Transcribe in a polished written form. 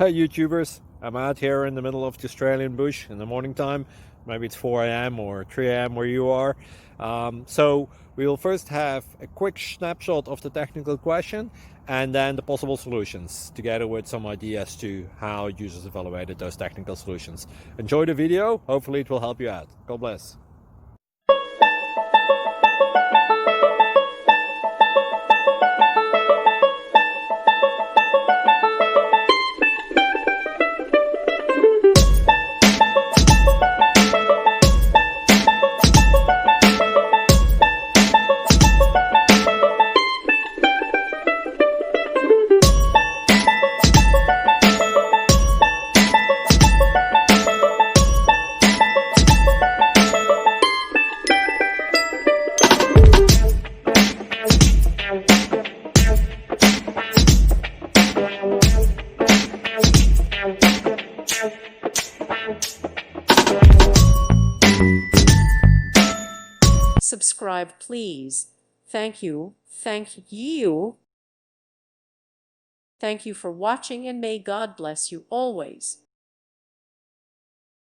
Hey YouTubers, I'm out here in the middle of the Australian bush in the morning time. Maybe it's 4 a.m. or 3 a.m. where you are. So we will first have a quick snapshot of the technical question and then the possible solutions, together with some ideas to how users evaluated those technical solutions. Enjoy the video, hopefully it will help you out. God bless. Subscribe, please. Thank you. Thank you. Thank you for watching, and may God bless you always.